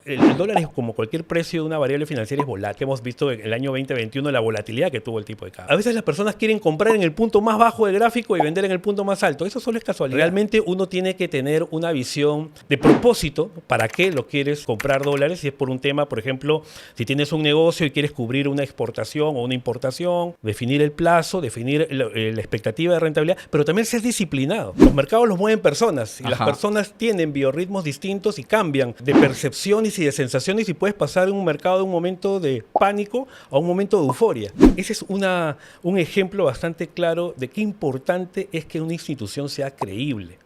el dólar es como cualquier precio de una variable financiera, es volátil. Hemos visto en el año 2021 la volatilidad que tuvo el tipo de cambio. A veces las personas quieren comprar en el punto más bajo del gráfico y vender en el punto más alto. Eso solo es casualidad. Realmente uno tiene que tener una visión de propósito. ¿Para qué lo quieres comprar dólares? Si es por un tema, por ejemplo, si tienes un negocio y quieres cubrir una exportación o una importación, definir el plazo, definir la expectativa de rentabilidad, pero también ser disciplinado. Los mercados los mueven personas y las personas tienen biorritmos distintos y cambian de percepciones y de sensaciones y puedes pasar en un mercado de un momento de pánico a un momento de euforia. Ese es un ejemplo bastante claro de qué importante es que una institución sea creíble.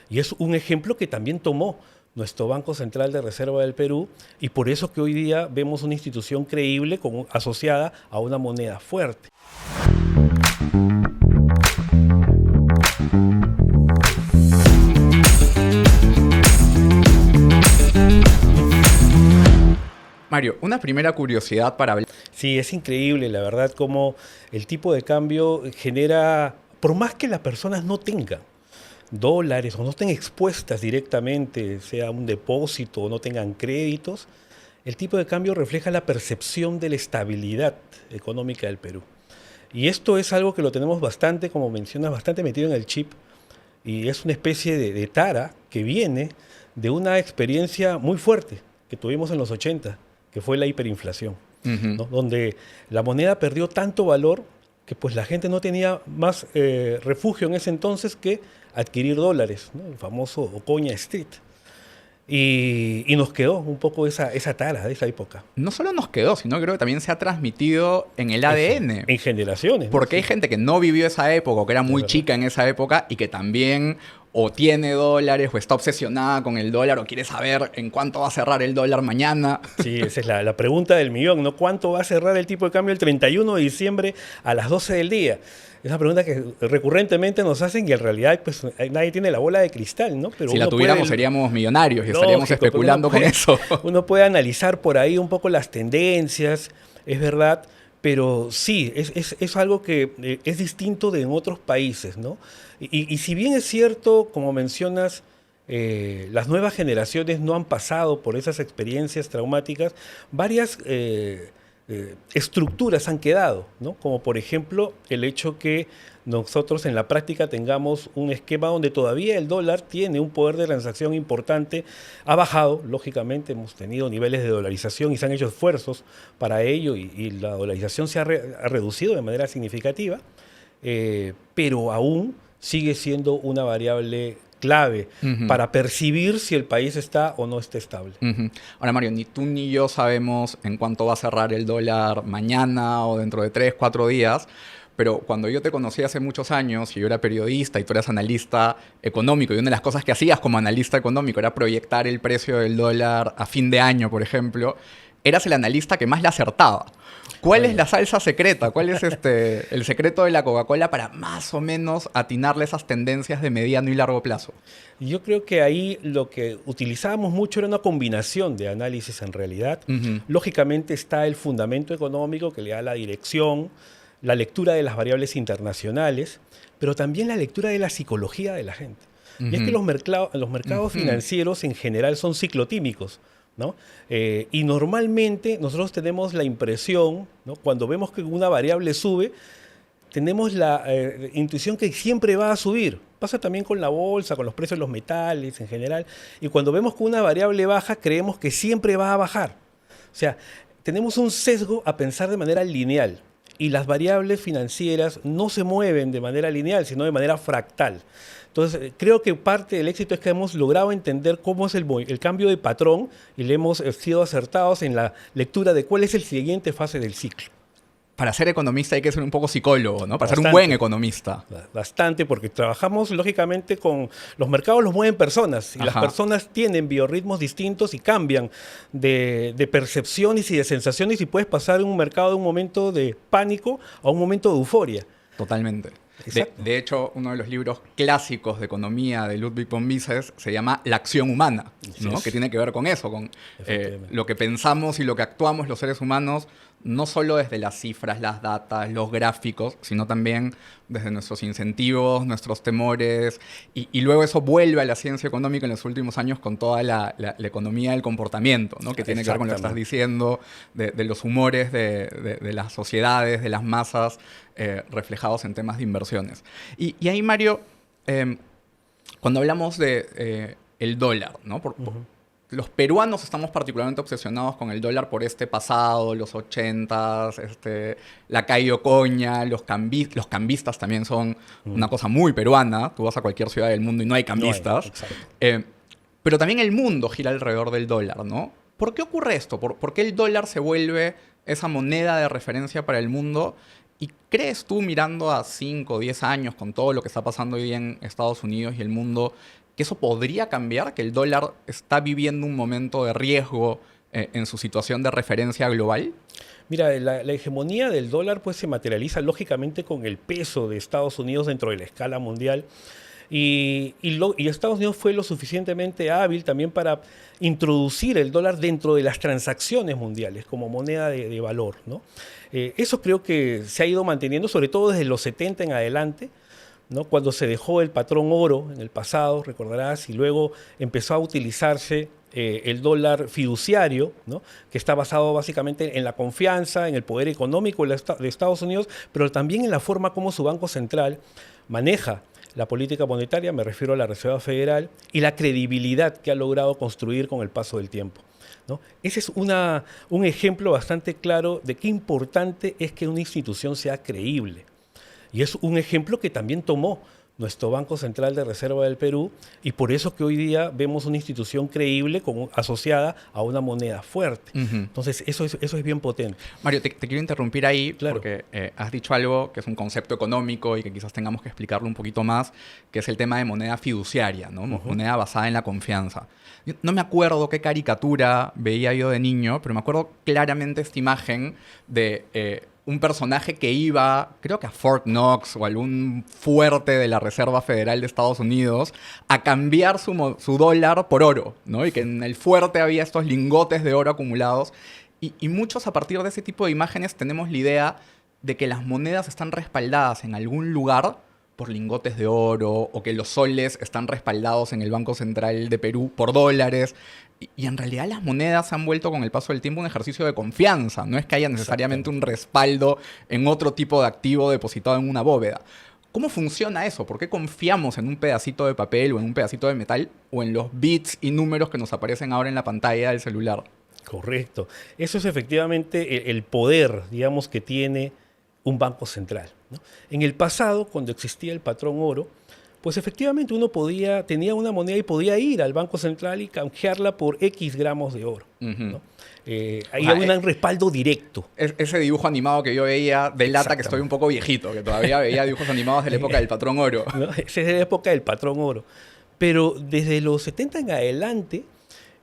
Y es un ejemplo que también tomó nuestro Banco Central de Reserva del Perú, y por eso que hoy día vemos una institución creíble asociada a una moneda fuerte. Mario, una primera curiosidad para hablar. Sí, es increíble, la verdad, cómo el tipo de cambio genera, por más que las personas no tengan dólares o no estén expuestas directamente, sea un depósito o no tengan créditos, el tipo de cambio refleja la percepción de la estabilidad económica del Perú. Y esto es algo que lo tenemos bastante, como mencionas, bastante metido en el chip, y es una especie de tara que viene de una experiencia muy fuerte que tuvimos en los 80, que fue la hiperinflación, ¿no? Donde la moneda perdió tanto valor que pues la gente no tenía más refugio en ese entonces que adquirir dólares, ¿no? El famoso Ocoña Street. Y nos quedó un poco esa tara de esa época. No solo nos quedó, sino creo que también se ha transmitido en el ADN. En generaciones. Porque ¿no? hay gente que no vivió esa época, o que era muy chica en esa época, y que también o tiene dólares, o está obsesionada con el dólar, o quiere saber en cuánto va a cerrar el dólar mañana. Sí, esa es la pregunta del millón, ¿no? ¿Cuánto va a cerrar el tipo de cambio el 31 de diciembre a las 12 del día? Es una pregunta que recurrentemente nos hacen y en realidad pues nadie tiene la bola de cristal, ¿no? Pero si la tuviéramos seríamos millonarios y estaríamos especulando con eso. Uno puede analizar por ahí un poco las tendencias, es verdad, pero sí, es algo que es distinto de en otros países, ¿no? Y si bien es cierto, como mencionas, las nuevas generaciones no han pasado por esas experiencias traumáticas, varias estructuras han quedado, ¿no? Como por ejemplo el hecho que nosotros en la práctica tengamos un esquema donde todavía el dólar tiene un poder de transacción importante, ha bajado, lógicamente hemos tenido niveles de dolarización y se han hecho esfuerzos para ello y la dolarización se ha reducido de manera significativa, pero aún sigue siendo una variable clave para percibir si el país está o no está estable. Ahora, Mario, ni tú ni yo sabemos en cuánto va a cerrar el dólar mañana o dentro de 3, 4 días, pero cuando yo te conocí hace muchos años y yo era periodista y tú eras analista económico, y una de las cosas que hacías como analista económico era proyectar el precio del dólar a fin de año, por ejemplo, eras el analista que más le acertaba. ¿Cuál es la salsa secreta? ¿Cuál es el secreto de la Coca-Cola para más o menos atinarle esas tendencias de mediano y largo plazo? Yo creo que ahí lo que utilizábamos mucho era una combinación de análisis en realidad. Lógicamente está el fundamento económico que le da la dirección, la lectura de las variables internacionales, pero también la lectura de la psicología de la gente. Y es que los mercados financieros en general son ciclotímicos, ¿no? Y normalmente nosotros tenemos la impresión, ¿no? Cuando vemos que una variable sube, tenemos la intuición que siempre va a subir. Pasa también con la bolsa, con los precios de los metales en general. Y cuando vemos que una variable baja, creemos que siempre va a bajar. O sea, tenemos un sesgo a pensar de manera lineal. Y las variables financieras no se mueven de manera lineal, sino de manera fractal. Entonces, creo que parte del éxito es que hemos logrado entender cómo es el cambio de patrón y le hemos sido acertados en la lectura de cuál es el siguiente fase del ciclo. Para ser economista hay que ser un poco psicólogo, ¿no? Para ser un buen economista. Bastante, porque trabajamos lógicamente con los mercados, los mueven personas y las personas tienen biorritmos distintos y cambian de percepciones y de sensaciones y puedes pasar en un mercado de un momento de pánico a un momento de euforia. Totalmente. De hecho, uno de los libros clásicos de economía de Ludwig von Mises se llama La acción humana, ¿no? Que tiene que ver con eso, con lo que pensamos y lo que actuamos los seres humanos no solo desde las cifras, las datas, los gráficos, sino también desde nuestros incentivos, nuestros temores, y luego eso vuelve a la ciencia económica en los últimos años con toda la economía del comportamiento, ¿no? Que tiene que ver con lo que estás diciendo, de los humores de las sociedades, de las masas, reflejados en temas de inversiones. Y ahí, Mario, cuando hablamos de el dólar, ¿no? Los peruanos estamos particularmente obsesionados con el dólar por este pasado, los 80s, la Cayo Coña, los cambistas también son una cosa muy peruana. Tú vas a cualquier ciudad del mundo y no hay cambistas. Pero también el mundo gira alrededor del dólar, ¿no? ¿Por qué ocurre esto? ¿Por qué el dólar se vuelve esa moneda de referencia para el mundo? ¿Y crees tú, mirando a 5 o 10 años con todo lo que está pasando hoy en Estados Unidos y el mundo, que eso podría cambiar, que el dólar está viviendo un momento de riesgo en su situación de referencia global? Mira, la hegemonía del dólar pues se materializa lógicamente con el peso de Estados Unidos dentro de la escala mundial. Y Estados Unidos fue lo suficientemente hábil también para introducir el dólar dentro de las transacciones mundiales como moneda de valor, ¿no? Eso creo que se ha ido manteniendo, sobre todo desde los 70 en adelante, ¿no? Cuando se dejó el patrón oro en el pasado, recordarás, y luego empezó a utilizarse el dólar fiduciario, ¿no? Que está basado básicamente en la confianza, en el poder económico de Estados Unidos, pero también en la forma como su Banco Central maneja la política monetaria, me refiero a la Reserva Federal, y la credibilidad que ha logrado construir con el paso del tiempo, ¿no? Ese es un ejemplo bastante claro de qué importante es que una institución sea creíble. Y es un ejemplo que también tomó nuestro Banco Central de Reserva del Perú, y por eso que hoy día vemos una institución creíble asociada a una moneda fuerte. Entonces, eso es bien potente. Mario, te quiero interrumpir ahí, claro, porque has dicho algo que es un concepto económico y que quizás tengamos que explicarlo un poquito más, que es el tema de moneda fiduciaria, ¿no? Moneda basada en la confianza. Yo no me acuerdo qué caricatura veía yo de niño, pero me acuerdo claramente esta imagen de un personaje que iba, creo que a Fort Knox o algún fuerte de la Reserva Federal de Estados Unidos, a cambiar su dólar por oro, ¿no? Y que en el fuerte había estos lingotes de oro acumulados. Y muchos, a partir de ese tipo de imágenes, tenemos la idea de que las monedas están respaldadas en algún lugar por lingotes de oro, o que los soles están respaldados en el Banco Central de Perú por dólares. Y en realidad las monedas se han vuelto con el paso del tiempo un ejercicio de confianza. No es que haya necesariamente un respaldo en otro tipo de activo depositado en una bóveda. ¿Cómo funciona eso? ¿Por qué confiamos en un pedacito de papel o en un pedacito de metal o en los bits y números que nos aparecen ahora en la pantalla del celular? Correcto. Eso es efectivamente el poder, digamos, que tiene un banco central, ¿no? En el pasado, cuando existía el patrón oro, pues efectivamente uno tenía una moneda y podía ir al Banco Central y canjearla por X gramos de oro, ¿no? Ahí había un respaldo directo. Ese dibujo animado que yo veía delata que estoy un poco viejito, que todavía veía dibujos animados de la época del patrón oro. ¿No? Esa es de la época del patrón oro. Pero desde los 70 en adelante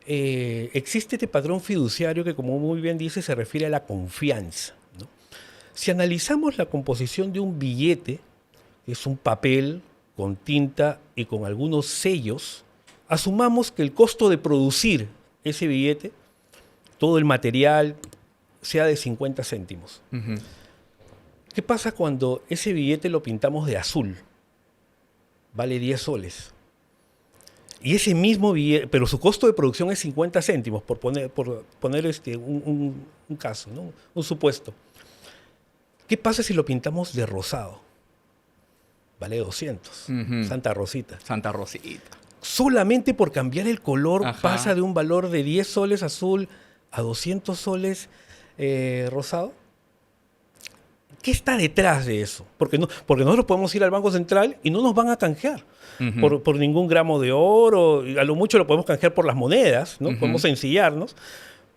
existe este patrón fiduciario que, como muy bien dice, se refiere a la confianza, ¿no? Si analizamos la composición de un billete, que es un papel con tinta y con algunos sellos, asumamos que el costo de producir ese billete, todo el material, sea de 50 céntimos. ¿Qué pasa cuando ese billete lo pintamos de azul? Vale 10 soles. Y ese mismo billete, pero su costo de producción es 50 céntimos, por poner un caso, ¿no? Un supuesto. ¿Qué pasa si lo pintamos de rosado? Vale 200. Santa Rosita. Santa Rosita. Solamente por cambiar el color pasa de un valor de 10 soles azul a 200 soles rosado. ¿Qué está detrás de eso? Porque nosotros podemos ir al Banco Central y no nos van a canjear por ningún gramo de oro. A lo mucho lo podemos canjear por las monedas, ¿no? Podemos sencillarnos,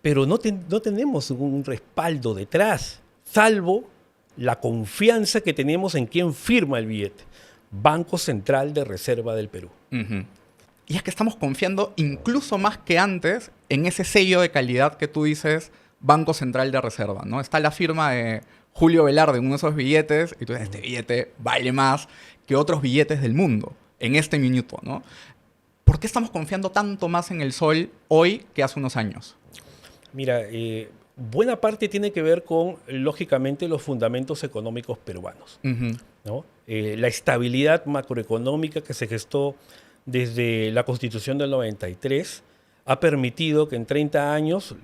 pero no tenemos un respaldo detrás, salvo la confianza que tenemos en quien firma el billete. Banco Central de Reserva del Perú. Y es que estamos confiando incluso más que antes en ese sello de calidad que tú dices, Banco Central de Reserva, ¿no? Está la firma de Julio Velarde en uno de esos billetes y tú dices, este billete vale más que otros billetes del mundo en este minuto, ¿no? ¿Por qué estamos confiando tanto más en el sol hoy que hace unos años? Mira, buena parte tiene que ver con, lógicamente, los fundamentos económicos peruanos, ¿no? La estabilidad macroeconómica que se gestó desde la Constitución del 93 ha permitido que en 30 años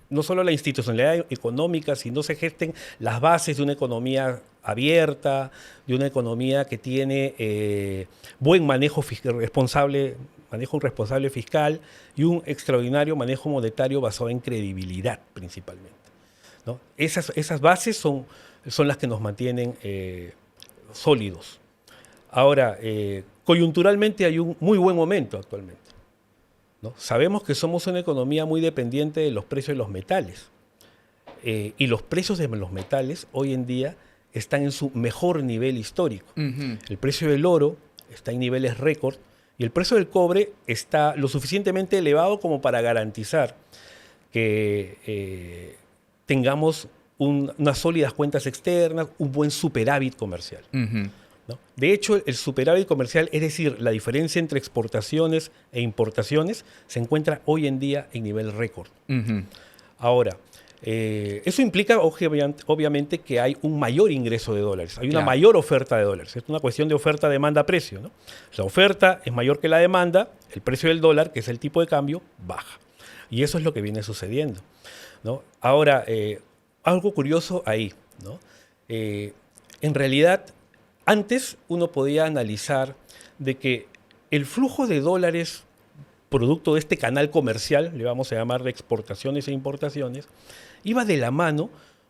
no solo la institucionalidad económica, sino se gesten las bases de una economía abierta, de una economía que tiene buen manejo responsable fiscal y un extraordinario manejo monetario basado en credibilidad principalmente, ¿no? Esas bases son las que nos mantienen sólidos. Ahora, coyunturalmente hay un muy buen momento actualmente, ¿no? Sabemos que somos una economía muy dependiente de los precios de los metales. Y los precios de los metales hoy en día están en su mejor nivel histórico. El precio del oro está en niveles récord y el precio del cobre está lo suficientemente elevado como para garantizar que tengamos unas sólidas cuentas externas, un buen superávit comercial, ¿no? De hecho, el superávit comercial, es decir, la diferencia entre exportaciones e importaciones, se encuentra hoy en día en nivel récord. Ahora, eso implica obviamente que hay un mayor ingreso de dólares, hay una mayor oferta de dólares. Es una cuestión de oferta, demanda, precio, ¿no? La oferta es mayor que la demanda, el precio del dólar, que es el tipo de cambio, baja. Y eso es lo que viene sucediendo, ¿no? Ahora, algo curioso ahí, ¿no? En realidad, antes uno podía analizar de que el flujo de dólares producto de este canal comercial, le vamos a llamar de exportaciones e importaciones, iba de la mano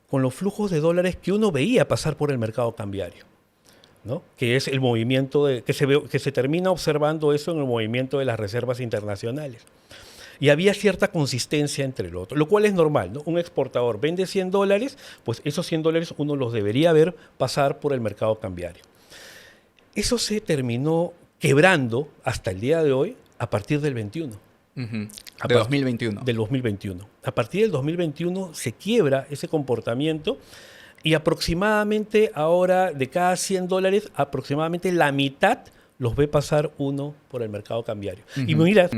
con los flujos de dólares que uno veía pasar por el mercado cambiario, ¿no? Que es el movimiento que se termina observando eso en el movimiento de las reservas internacionales. Y había cierta consistencia entre lo otro, lo cual es normal, ¿no? Un exportador vende $100, pues esos $100 uno los debería ver pasar por el mercado cambiario. Eso se terminó quebrando hasta el día de hoy a partir del 21. De 2021. Del 2021. A partir del 2021 se quiebra ese comportamiento y aproximadamente ahora de cada $100, aproximadamente la mitad los ve pasar uno por el mercado cambiario. Y mira...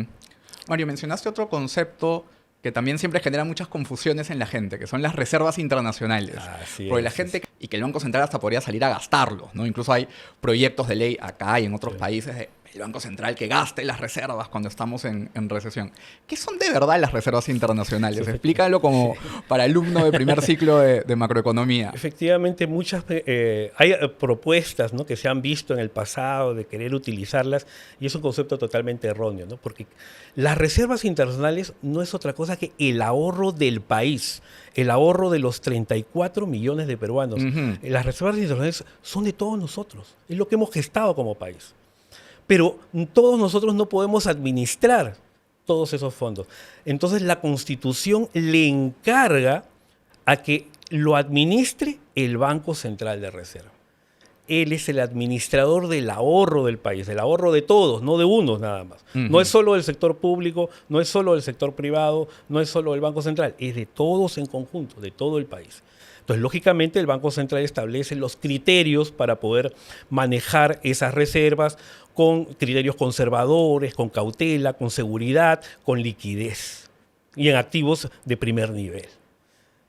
Mario, mencionaste otro concepto que también siempre genera muchas confusiones en la gente, que son las reservas internacionales. Porque la gente, y que el Banco Central hasta podría salir a gastarlos, ¿no? Incluso hay proyectos de ley acá y en otros países de el Banco Central que gaste las reservas cuando estamos en recesión. ¿Qué son de verdad las reservas internacionales? Explícalo como para alumno de primer ciclo de macroeconomía. Efectivamente, hay propuestas, ¿no?, que se han visto en el pasado de querer utilizarlas y es un concepto totalmente erróneo, ¿no? Porque las reservas internacionales no es otra cosa que el ahorro del país, el ahorro de los 34 millones de peruanos. Las reservas internacionales son de todos nosotros, es lo que hemos gestado como país. Pero todos nosotros no podemos administrar todos esos fondos. Entonces la Constitución le encarga a que lo administre el Banco Central de Reserva. Él es el administrador del ahorro del país, del ahorro de todos, no de unos nada más. No es solo del sector público, no es solo del sector privado, no es solo del Banco Central, es de todos en conjunto, de todo el país. Entonces, lógicamente, el Banco Central establece los criterios para poder manejar esas reservas con criterios conservadores, con cautela, con seguridad, con liquidez y en activos de primer nivel,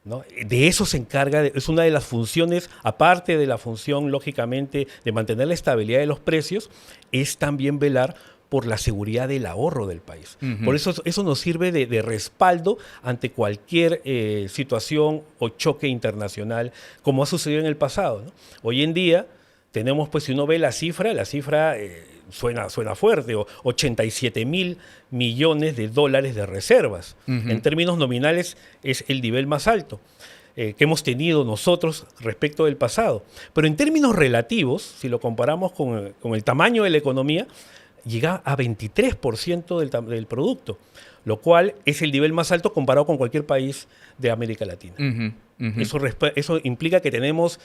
¿no? De eso se encarga, es una de las funciones, aparte de la función, lógicamente, de mantener la estabilidad de los precios, es también velar por la seguridad del ahorro del país. Por eso nos sirve de respaldo ante cualquier situación o choque internacional, como ha sucedido en el pasado, ¿no? Hoy en día tenemos, pues si uno ve la cifra suena fuerte, 87.000 millones de dólares de reservas. En términos nominales es el nivel más alto que hemos tenido nosotros respecto del pasado. Pero en términos relativos, si lo comparamos con el tamaño de la economía, llega a 23% del producto, lo cual es el nivel más alto comparado con cualquier país de América Latina. Eso implica que tenemos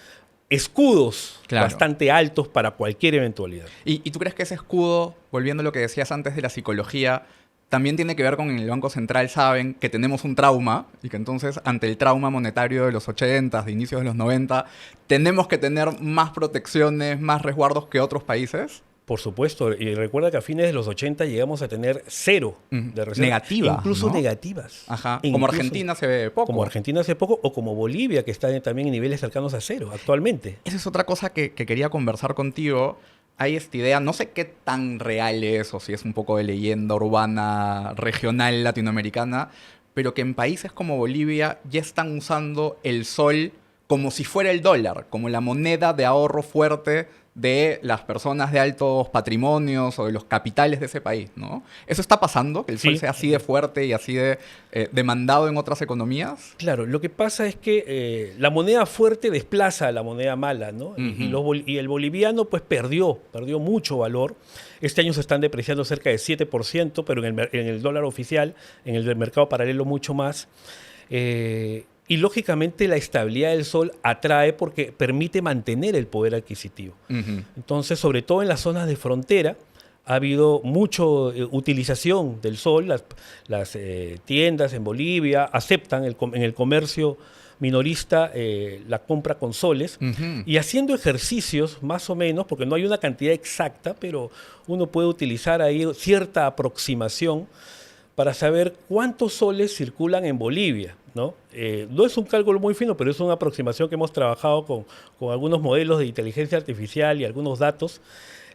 escudos bastante altos para cualquier eventualidad. ¿Y tú crees que ese escudo, volviendo a lo que decías antes de la psicología, también tiene que ver con el Banco Central saben que tenemos un trauma y que entonces ante el trauma monetario de los 80, de inicios de los 90, tenemos que tener más protecciones, más resguardos que otros países? Por supuesto, y recuerda que a fines de los 80 llegamos a tener cero de reservas. Negativa, incluso ¿no? negativas. Ajá. Incluso, Como Argentina hace poco. Como Argentina hace poco, o como Bolivia, que está también en niveles cercanos a cero actualmente. Esa es otra cosa que quería conversar contigo. Hay esta idea, no sé qué tan real es, o si es un poco de leyenda urbana regional latinoamericana, pero que en países como Bolivia ya están usando el sol como si fuera el dólar, como la moneda de ahorro fuerte de las personas de altos patrimonios o de los capitales de ese país, ¿no? ¿Eso está pasando? ¿Que el sol sea así de fuerte y así de demandado en otras economías? Claro, lo que pasa es que la moneda fuerte desplaza a la moneda mala, ¿no? Y el boliviano pues perdió mucho valor. Este año se están depreciando cerca de 7%, pero en el dólar oficial, en el mercado paralelo mucho más. Y lógicamente la estabilidad del sol atrae porque permite mantener el poder adquisitivo. Entonces, sobre todo en las zonas de frontera, ha habido mucha utilización del sol. Las tiendas en Bolivia aceptan en el comercio minorista la compra con soles y haciendo ejercicios más o menos, porque no hay una cantidad exacta, pero uno puede utilizar ahí cierta aproximación para saber cuántos soles circulan en Bolivia, ¿no? No es un cálculo muy fino, pero es una aproximación que hemos trabajado con algunos modelos de inteligencia artificial y algunos datos,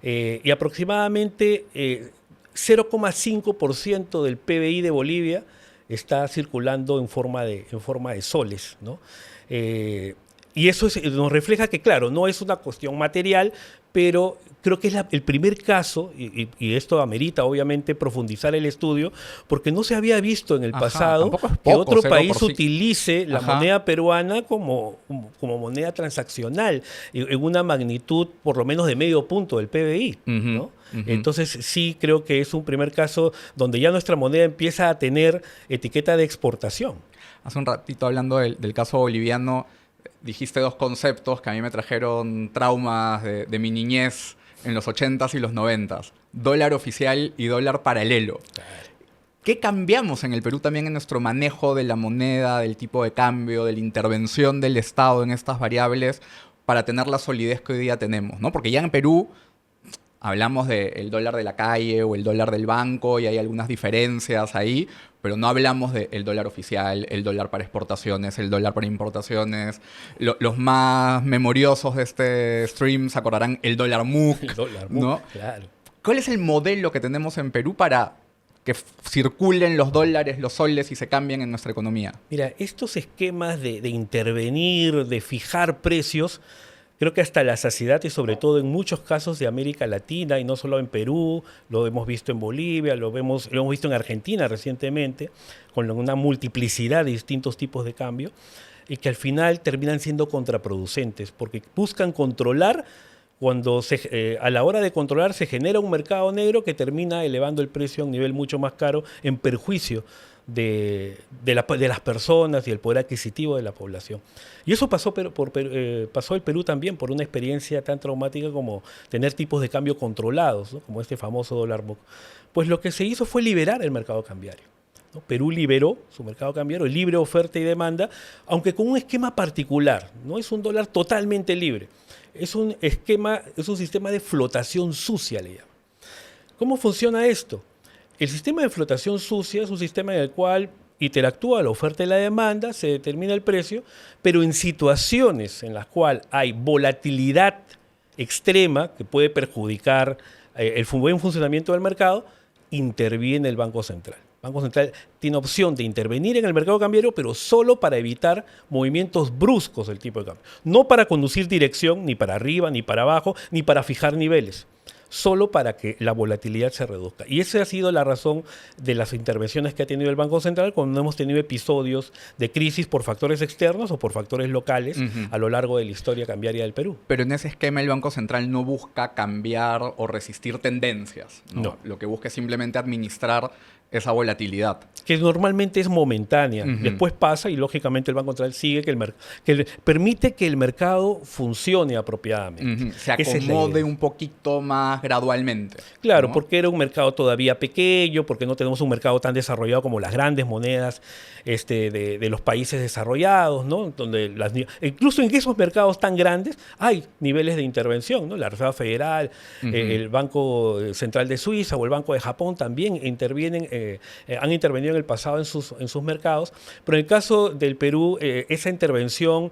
y aproximadamente 0,5% del PBI de Bolivia está circulando en forma de soles, ¿no? Y eso nos refleja que, claro, no es una cuestión material, pero creo que es el primer caso, y esto amerita obviamente profundizar el estudio, porque no se había visto en el pasado que otro país utilice la moneda peruana como moneda transaccional, en una magnitud por lo menos de medio punto del PBI, ¿no? Entonces sí creo que es un primer caso donde ya nuestra moneda empieza a tener etiqueta de exportación. Hace un ratito hablando del caso boliviano, dijiste dos conceptos que a mí me trajeron traumas de mi niñez en los 80s y los 90s. Dólar oficial y dólar paralelo. Claro. ¿Qué cambiamos en el Perú también en nuestro manejo de la moneda, del tipo de cambio, de la intervención del Estado en estas variables para tener la solidez que hoy día tenemos, ¿no? Porque ya en Perú hablamos del dólar de la calle o el dólar del banco y hay algunas diferencias ahí, pero no hablamos del dólar oficial, el dólar para exportaciones, el dólar para importaciones. Los más memoriosos de este stream se acordarán el dólar MUC. El dólar MUC, ¿no? Claro. ¿Cuál es el modelo que tenemos en Perú para que circulen los dólares, los soles y se cambien en nuestra economía? Mira, estos esquemas de intervenir, de fijar precios, creo que hasta la saciedad y sobre todo en muchos casos de América Latina y no solo en Perú, lo hemos visto en Bolivia, lo hemos visto en Argentina recientemente, con una multiplicidad de distintos tipos de cambio y que al final terminan siendo contraproducentes porque buscan controlar cuando a la hora de controlar se genera un mercado negro que termina elevando el precio a un nivel mucho más caro en perjuicio de las personas y el poder adquisitivo de la población. Y eso pasó el Perú también por una experiencia tan traumática como tener tipos de cambio controlados, ¿no? Como este famoso dólar MUC. Pues lo que se hizo fue liberar el mercado cambiario, ¿no? Perú liberó su mercado cambiario, libre oferta y demanda, aunque con un esquema particular. No es un dólar totalmente libre. Es un sistema de flotación sucia, le llaman. ¿Cómo funciona esto? El sistema de flotación sucia es un sistema en el cual interactúa la oferta y la demanda, se determina el precio, pero en situaciones en las cuales hay volatilidad extrema que puede perjudicar el buen funcionamiento del mercado, interviene el Banco Central. El Banco Central tiene opción de intervenir en el mercado cambiario, pero solo para evitar movimientos bruscos del tipo de cambio. No para conducir dirección, ni para arriba, ni para abajo, ni para fijar niveles. Solo para que la volatilidad se reduzca. Y esa ha sido la razón de las intervenciones que ha tenido el Banco Central cuando hemos tenido episodios de crisis por factores externos o por factores locales a lo largo de la historia cambiaria del Perú. Pero en ese esquema el Banco Central no busca cambiar o resistir tendencias, ¿no? Lo que busca es simplemente administrar esa volatilidad. Que normalmente es momentánea. Después pasa y lógicamente el Banco Central sigue permite que el mercado funcione apropiadamente. Se acomode un poquito más gradualmente. Claro, ¿no? porque era un mercado todavía pequeño, porque no tenemos un mercado tan desarrollado como las grandes monedas de los países desarrollados, ¿no? Donde incluso en esos mercados tan grandes hay niveles de intervención, ¿no? La Reserva Federal, el Banco Central de Suiza o el Banco de Japón también han intervenido en el pasado en sus mercados, pero en el caso del Perú, esa intervención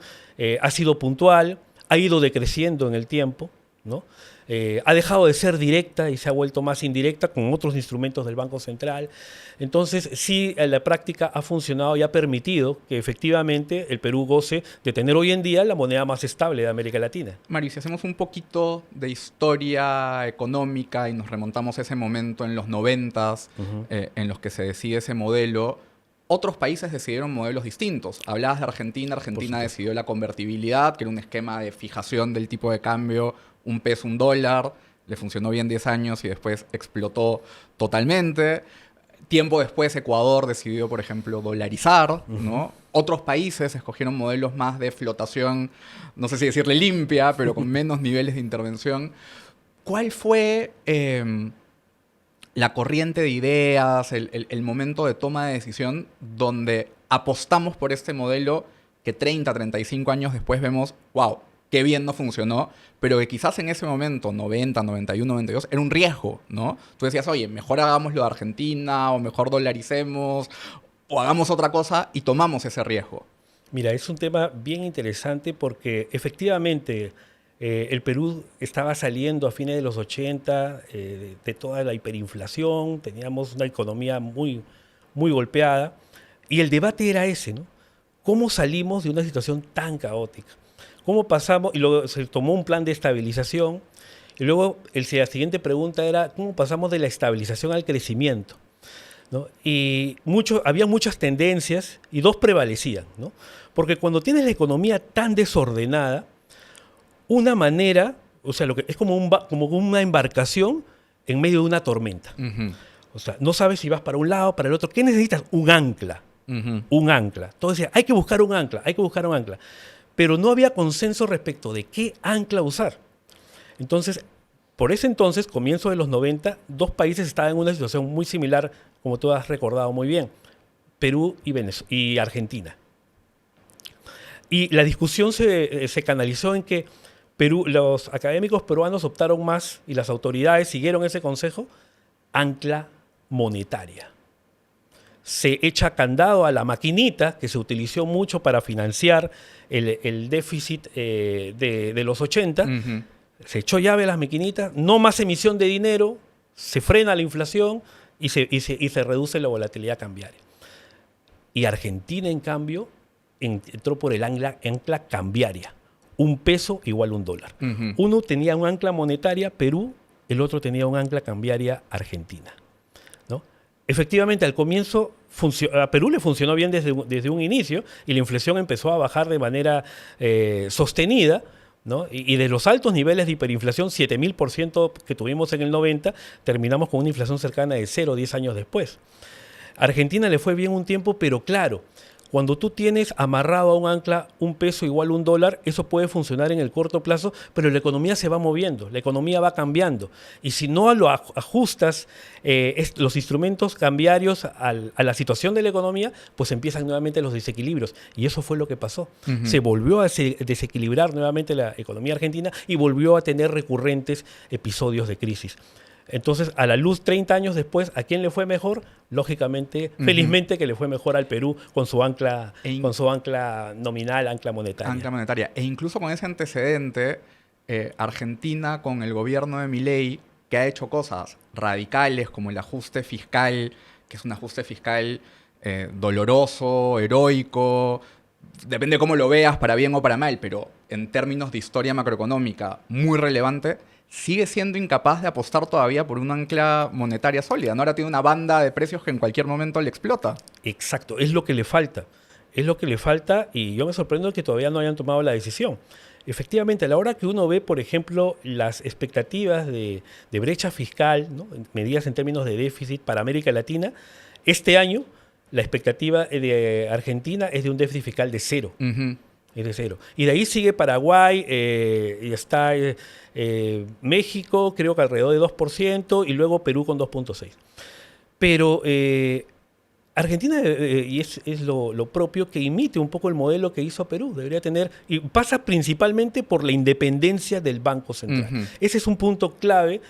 ha sido puntual, ha ido decreciendo en el tiempo, ¿no? Ha dejado de ser directa y se ha vuelto más indirecta con otros instrumentos del Banco Central. Entonces, sí, la práctica ha funcionado y ha permitido que efectivamente el Perú goce de tener hoy en día la moneda más estable de América Latina. Mario, si hacemos un poquito de historia económica y nos remontamos a ese momento en los 90s, en los que se decide ese modelo, otros países decidieron modelos distintos. Hablabas de Argentina. Argentina decidió la convertibilidad, que era un esquema de fijación del tipo de cambio, un peso, un dólar. Le funcionó bien 10 años y después explotó totalmente. Tiempo después, Ecuador decidió, por ejemplo, dolarizar, ¿no? Otros países escogieron modelos más de flotación, no sé si decirle limpia, pero con menos niveles de intervención. ¿Cuál fue la corriente de ideas, el momento de toma de decisión donde apostamos por este modelo que 30, 35 años después vemos, wow, qué bien no funcionó, pero que quizás en ese momento, 90, 91, 92, era un riesgo, ¿no? Tú decías, oye, mejor hagámoslo de Argentina, o mejor dolaricemos, o hagamos otra cosa, y tomamos ese riesgo. Mira, es un tema bien interesante porque efectivamente el Perú estaba saliendo a fines de los 80 de toda la hiperinflación, teníamos una economía muy, muy golpeada, y el debate era ese, ¿no? ¿Cómo salimos de una situación tan caótica? ¿Cómo pasamos? Y luego se tomó un plan de estabilización. Y luego la siguiente pregunta era, ¿cómo pasamos de la estabilización al crecimiento? ¿No? Y había muchas tendencias y dos prevalecían, ¿no? Porque cuando tienes la economía tan desordenada, una manera, o sea, es como una embarcación en medio de una tormenta. O sea, no sabes si vas para un lado, para el otro. ¿Qué necesitas? Un ancla. Un ancla. Entonces, hay que buscar un ancla, hay que buscar un ancla. Pero no había consenso respecto de qué ancla usar. Entonces, por ese entonces, comienzo de los 90, dos países estaban en una situación muy similar, como tú has recordado muy bien, Perú y Argentina. Y la discusión se canalizó en que los académicos peruanos optaron más, y las autoridades siguieron ese consejo, ancla monetaria. Se echa candado a la maquinita que se utilizó mucho para financiar el déficit de los 80. Se echó llave a las maquinitas, no más emisión de dinero, se frena la inflación y se reduce la volatilidad cambiaria. Y Argentina, en cambio, entró por el ancla cambiaria. Un peso igual a un dólar. Uno tenía un ancla monetaria, Perú, el otro tenía un ancla cambiaria, Argentina. ¿No? Efectivamente, al comienzo a Perú le funcionó bien desde un inicio y la inflación empezó a bajar de manera sostenida, ¿no? Y de los altos niveles de hiperinflación, 7.000% que tuvimos en el 90, terminamos con una inflación cercana de 0 10 años después. A Argentina le fue bien un tiempo, pero claro, cuando tú tienes amarrado a un ancla un peso igual a un dólar, eso puede funcionar en el corto plazo, pero la economía se va moviendo, la economía va cambiando. Y si no lo ajustas los instrumentos cambiarios a la situación de la economía, pues empiezan nuevamente los desequilibrios. Y eso fue lo que pasó. Se volvió a desequilibrar nuevamente la economía argentina y volvió a tener recurrentes episodios de crisis. Entonces, a la luz, 30 años después, ¿a quién le fue mejor? Lógicamente, felizmente que le fue mejor al Perú con su ancla nominal, ancla monetaria. Ancla monetaria. E incluso con ese antecedente, Argentina, con el gobierno de Milei, que ha hecho cosas radicales como el ajuste fiscal, que es un ajuste fiscal doloroso, heroico, depende cómo lo veas, para bien o para mal, pero en términos de historia macroeconómica muy relevante, sigue siendo incapaz de apostar todavía por una ancla monetaria sólida, ¿no? Ahora tiene una banda de precios que en cualquier momento le explota. Exacto, es lo que le falta. Es lo que le falta y yo me sorprendo que todavía no hayan tomado la decisión. Efectivamente, a la hora que uno ve, por ejemplo, las expectativas de brecha fiscal, ¿no? Medidas en términos de déficit para América Latina, Este año, la expectativa de Argentina es de un déficit fiscal de 0. Es de 0. Y de ahí sigue Paraguay, y está México, creo que alrededor de 2%, y luego Perú con 2.6%. Pero Argentina, y es lo propio, que imite un poco el modelo que hizo Perú. Debería tener, y pasa principalmente por la independencia del Banco Central. Ese es un punto clave.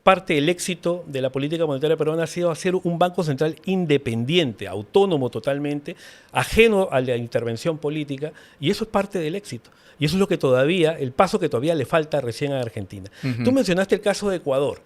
Parte del éxito de la política monetaria peruana ha sido hacer un Banco Central independiente, autónomo totalmente, ajeno a la intervención política, y eso es parte del éxito. Y eso es lo que todavía, el paso que todavía le falta recién a Argentina. Tú mencionaste el caso de Ecuador,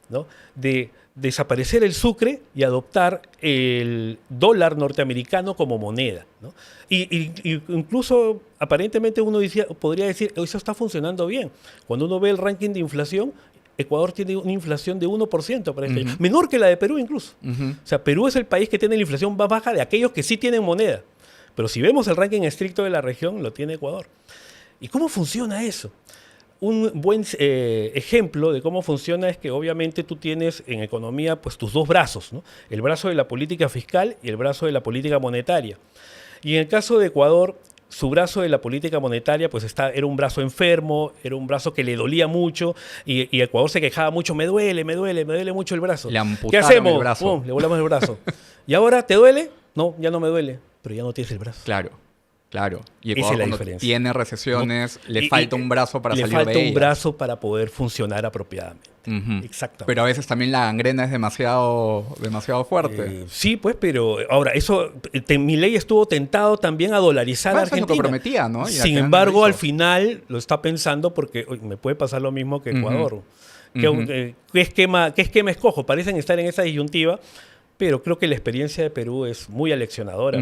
¿no? De desaparecer el sucre y adoptar el dólar norteamericano como moneda, ¿no? Y incluso aparentemente uno podría decir, eso está funcionando bien. Cuando uno ve el ranking de inflación, Ecuador tiene una inflación de 1% para este año, menor que la de Perú incluso. O sea, Perú es el país que tiene la inflación más baja de aquellos que sí tienen moneda. Pero si vemos el ranking estricto de la región, lo tiene Ecuador. ¿Y cómo funciona eso? Un buen ejemplo de cómo funciona es que obviamente tú tienes en economía pues tus dos brazos, ¿no? El brazo de la política fiscal y el brazo de la política monetaria. Y en el caso de Ecuador, su brazo de la política monetaria pues era un brazo enfermo, era un brazo que le dolía mucho y Ecuador se quejaba mucho, me duele mucho el brazo. Le amputaron ¿Qué hacemos? el brazo. Le volamos el brazo. ¿Y ahora te duele? No, ya no me duele, pero ya no tienes el brazo. Claro. Y Esa Ecuador, es la cuando diferencia, tiene recesiones, ¿no? le falta un brazo para salir de ellas. Le falta un brazo para poder funcionar apropiadamente. Exactamente. Pero a veces también la gangrena es demasiado fuerte. Sí, pues, pero ahora, Milei estuvo tentado también a dolarizar a Argentina. Eso es lo que prometía, ¿no? Sin embargo, al final lo está pensando porque me puede pasar lo mismo que Ecuador. ¿Qué esquema escojo? Parecen estar en esa disyuntiva. Pero creo que la experiencia de Perú es muy aleccionadora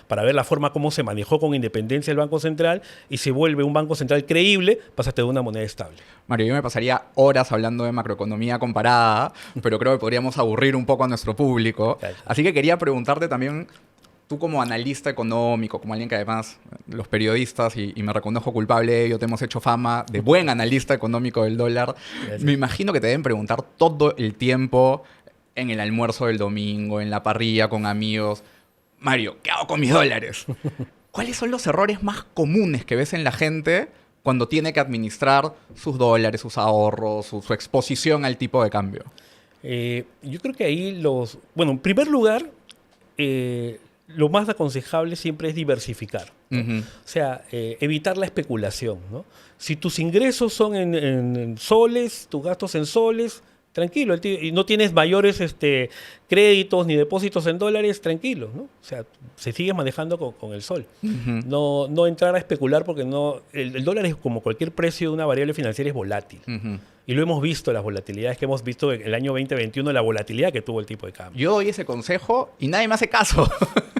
para ver la forma como se manejó con independencia el Banco Central y se vuelve un Banco Central creíble, pasaste de una moneda estable. Mario, yo me pasaría horas hablando de macroeconomía comparada, pero creo que podríamos aburrir un poco a nuestro público. Claro. Así que quería preguntarte también, tú como analista económico, como alguien que además los periodistas, y me reconozco culpable de ello, te hemos hecho fama de buen analista económico del dólar. Gracias. Me imagino que te deben preguntar todo el tiempo en el almuerzo del domingo, en la parrilla con amigos, Mario, ¿qué hago con mis dólares? ¿Cuáles son los errores más comunes que ves en la gente cuando tiene que administrar sus dólares, sus ahorros, su exposición al tipo de cambio? Yo creo que ahí bueno, en primer lugar, lo más aconsejable siempre es diversificar, ¿no? O sea, evitar la especulación, ¿no? Si tus ingresos son en soles, tus gastos en soles, tranquilo, y no tienes mayores créditos ni depósitos en dólares, tranquilo, ¿no? O sea, se sigue manejando con el sol. No entrar a especular porque el dólar es como cualquier precio de una variable financiera, es volátil. Y lo hemos visto, las volatilidades que hemos visto en el año 2021, la volatilidad que tuvo el tipo de cambio. Yo doy ese consejo y nadie me hace caso.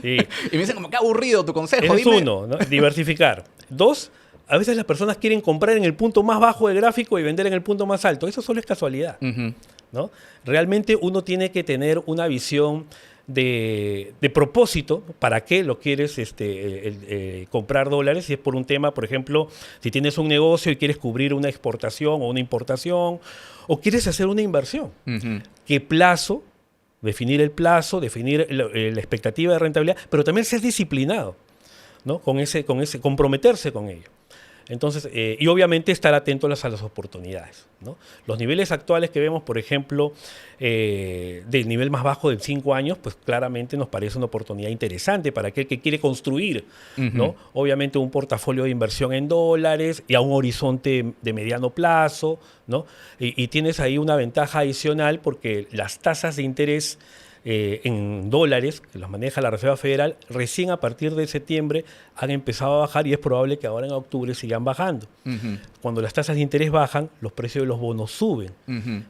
Sí. Y me dicen como, qué aburrido tu consejo. Ese es uno, ¿no? Diversificar. Dos, a veces las personas quieren comprar en el punto más bajo del gráfico y vender en el punto más alto. Eso solo es casualidad, ¿no? Realmente uno tiene que tener una visión de propósito. ¿Para qué lo quieres comprar dólares? Si es por un tema, por ejemplo, si tienes un negocio y quieres cubrir una exportación o una importación, o quieres hacer una inversión. ¿Qué plazo? Definir el plazo, definir la expectativa de rentabilidad, pero también ser disciplinado, ¿no? Comprometerse con ello. Entonces, y obviamente estar atento a las oportunidades, ¿no? Los niveles actuales que vemos, por ejemplo, del nivel más bajo de 5 años, pues claramente nos parece una oportunidad interesante para aquel que quiere construir, ¿no? Obviamente un portafolio de inversión en dólares y a un horizonte de mediano plazo, ¿no? Y tienes ahí una ventaja adicional porque las tasas de interés en dólares, que los maneja la Reserva Federal, recién a partir de septiembre han empezado a bajar y es probable que ahora en octubre sigan bajando. Cuando las tasas de interés bajan, los precios de los bonos suben,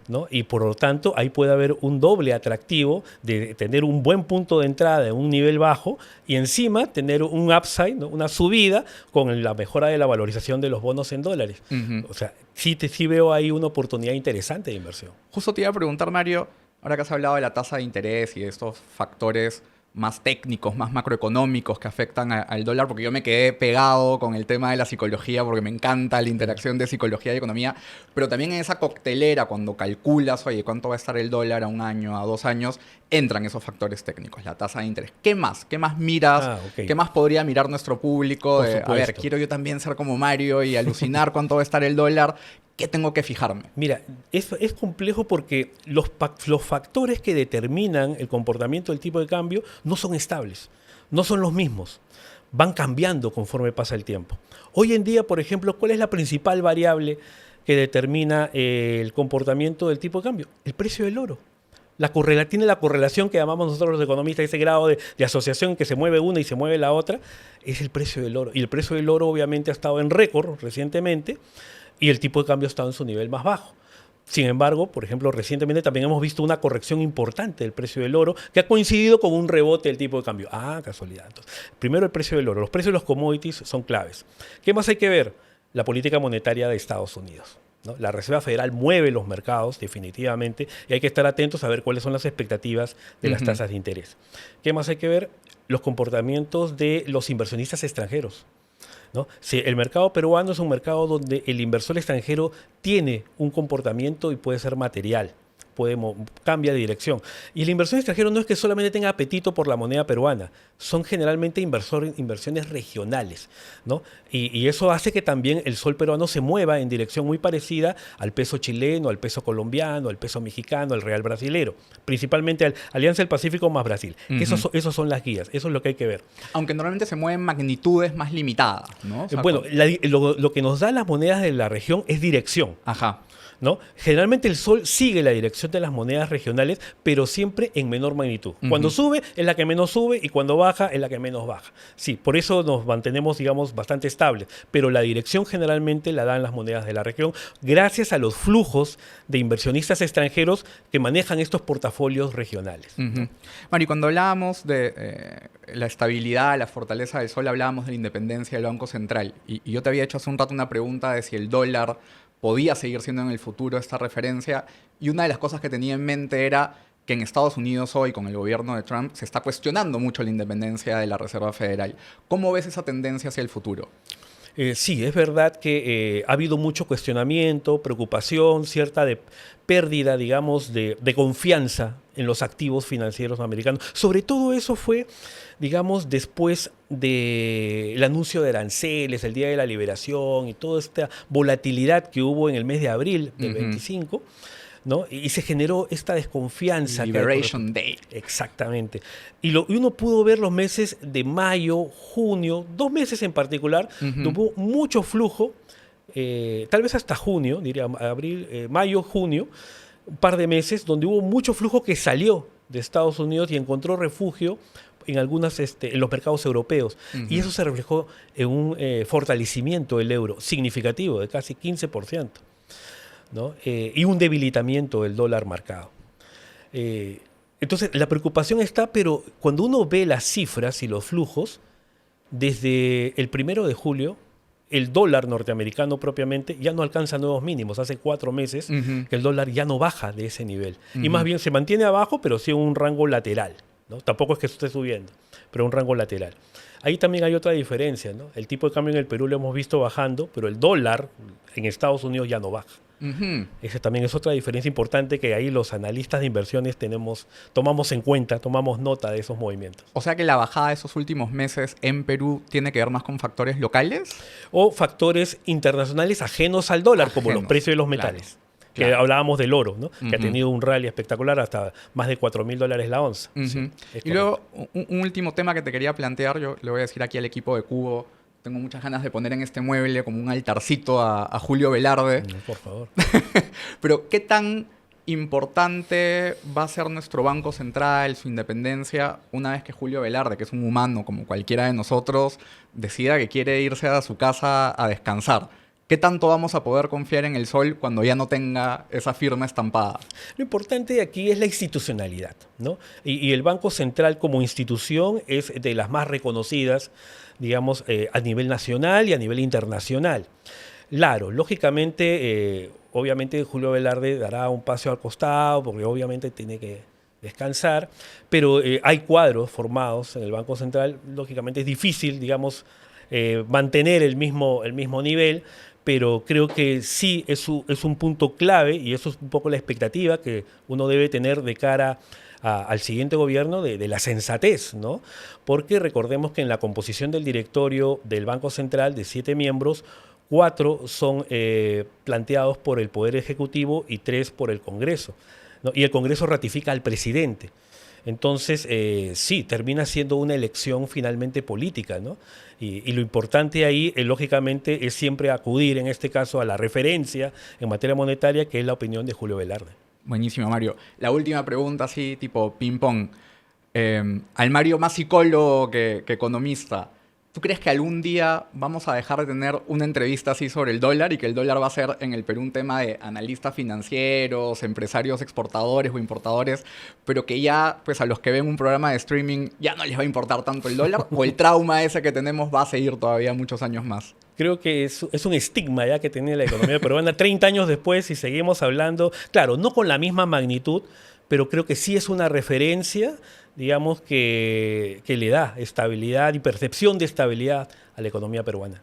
¿no? Y por lo tanto, ahí puede haber un doble atractivo de tener un buen punto de entrada en un nivel bajo y encima tener un upside, ¿no? Una subida con la mejora de la valorización de los bonos en dólares. O sea, sí veo ahí una oportunidad interesante de inversión. Justo te iba a preguntar, Mario, ahora que has hablado de la tasa de interés y de estos factores más técnicos, más macroeconómicos que afectan al dólar, porque yo me quedé pegado con el tema de la psicología, porque me encanta la interacción de psicología y economía, pero también en esa coctelera, cuando calculas, oye, ¿cuánto va a estar el dólar a un año, a 2 años? entran esos factores técnicos, la tasa de interés. ¿Qué más? ¿Qué más miras? Ok. ¿Qué más podría mirar nuestro público? Por A ver, supuesto. quiero yo también ser como Mario y alucinar cuánto va a estar el dólar. ¿Qué tengo que fijarme? Mira, es complejo porque los factores que determinan el comportamiento del tipo de cambio no son estables, no son los mismos, van cambiando conforme pasa el tiempo. Hoy en día, por ejemplo, ¿cuál es la principal variable que determina el comportamiento del tipo de cambio? El precio del oro. Tiene la correlación que llamamos nosotros los economistas, ese grado de asociación que se mueve una y se mueve la otra, es el precio del oro. Y el precio del oro obviamente ha estado en récord recientemente y el tipo de cambio ha estado en su nivel más bajo. Sin embargo, por ejemplo, recientemente también hemos visto una corrección importante del precio del oro que ha coincidido con un rebote del tipo de cambio. Ah, casualidad. Entonces, primero el precio del oro. Los precios de los commodities son claves. ¿Qué más hay que ver? La política monetaria de Estados Unidos, ¿no? La Reserva Federal mueve los mercados definitivamente y hay que estar atentos a ver cuáles son las expectativas de las tasas de interés. ¿Qué más hay que ver? Los comportamientos de los inversionistas extranjeros, ¿no? Si el mercado peruano es un mercado donde el inversor extranjero tiene un comportamiento y puede ser material, cambia de dirección. Y el inversor extranjero no es que solamente tenga apetito por la moneda peruana, son generalmente inversiones regionales, ¿no? Y eso hace que también el sol peruano se mueva en dirección muy parecida al peso chileno, al peso colombiano, al peso mexicano, al real brasilero, principalmente al Alianza del Pacífico más Brasil. Esos son las guías, eso es lo que hay que ver. Aunque normalmente se mueven magnitudes más limitadas, ¿no? O sea, Bueno, lo que nos da las monedas de la región es dirección, Ajá. ¿no? Generalmente el sol sigue la dirección de las monedas regionales, pero siempre en menor magnitud. Cuando sube es la que menos sube y cuando baja es la que menos baja. Sí, por eso nos mantenemos, digamos, bastante estables, pero la dirección generalmente la dan las monedas de la región gracias a los flujos de inversionistas extranjeros que manejan estos portafolios regionales. Mario, cuando hablábamos de la estabilidad, la fortaleza del sol, hablábamos de la independencia del Banco Central. Y yo te había hecho hace un rato una pregunta de si el dólar podía seguir siendo en el futuro esta referencia. Y una de las cosas que tenía en mente era que en Estados Unidos hoy, con el gobierno de Trump, se está cuestionando mucho la independencia de la Reserva Federal. ¿Cómo ves esa tendencia hacia el futuro? Sí, es verdad que ha habido mucho cuestionamiento, preocupación, cierta pérdida, digamos, de confianza en los activos financieros americanos. Sobre todo eso fue, digamos, después del anuncio de aranceles, el Día de la Liberación y toda esta volatilidad que hubo en el mes de abril del 25, ¿no? Y se generó esta desconfianza. Liberation Day. Exactamente. Y uno pudo ver los meses de mayo, junio, 2 meses en particular, donde hubo mucho flujo, tal vez hasta junio, diría abril, mayo, junio, un par de meses, donde hubo mucho flujo que salió de Estados Unidos y encontró refugio en en los mercados europeos. Y eso se reflejó en un fortalecimiento del euro significativo, de casi 15%. ¿No? Y un debilitamiento del dólar marcado. Entonces, la preocupación está, pero cuando uno ve las cifras y los flujos, desde el 1 de julio, el dólar norteamericano propiamente ya no alcanza nuevos mínimos. Hace 4 meses que el dólar ya no baja de ese nivel. Y más bien se mantiene abajo, pero sí en un rango lateral, ¿no? Tampoco es que esté subiendo, pero un rango lateral. Ahí también hay otra diferencia, ¿no? El tipo de cambio en el Perú lo hemos visto bajando, pero el dólar en Estados Unidos ya no baja. Esa también es otra diferencia importante que ahí los analistas de inversiones tomamos en cuenta, tomamos nota de esos movimientos. O sea que la bajada de esos últimos meses en Perú tiene que ver más con factores locales. O factores internacionales ajenos al dólar, como los precios de los metales. Que hablábamos del oro, ¿no? Que ha tenido un rally espectacular hasta más de $4.000 la onza. Sí, y luego, un último tema que te quería plantear, yo le voy a decir aquí al equipo de Cubo, tengo muchas ganas de poner en este mueble como un altarcito a Julio Velarde. No, por favor. Pero, ¿qué tan importante va a ser nuestro Banco Central, su independencia, una vez que Julio Velarde, que es un humano como cualquiera de nosotros, decida que quiere irse a su casa a descansar? ¿Qué tanto vamos a poder confiar en el sol cuando ya no tenga esa firma estampada? Lo importante aquí es la institucionalidad, ¿no? Y el Banco Central como institución es de las más reconocidas, digamos, a nivel nacional y a nivel internacional. Claro, lógicamente, obviamente Julio Velarde dará un paso al costado porque obviamente tiene que descansar, pero hay cuadros formados en el Banco Central. Lógicamente es difícil, digamos, mantener el mismo nivel, pero creo que sí es un punto clave y eso es un poco la expectativa que uno debe tener de cara al siguiente gobierno de la sensatez, ¿no? Porque recordemos que en la composición del directorio del Banco Central, de 7 miembros, 4 son planteados por el Poder Ejecutivo y 3 por el Congreso, ¿no? Y el Congreso ratifica al presidente. Entonces, sí, termina siendo una elección finalmente política, ¿no? Y lo importante ahí, lógicamente, es siempre acudir, en este caso, a la referencia en materia monetaria, que es la opinión de Julio Velarde. Buenísimo, Mario. La última pregunta, así, tipo ping-pong. Al Mario más psicólogo que economista, ¿tú crees que algún día vamos a dejar de tener una entrevista así sobre el dólar y que el dólar va a ser en el Perú un tema de analistas financieros, empresarios exportadores o importadores, pero que ya, pues a los que ven un programa de streaming ya no les va a importar tanto el dólar? ¿O el trauma ese que tenemos va a seguir todavía muchos años más? Creo que es un estigma ya que tiene la economía peruana 30 años después y seguimos hablando, claro, no con la misma magnitud, pero creo que sí es una referencia, digamos, que le da estabilidad y percepción de estabilidad a la economía peruana.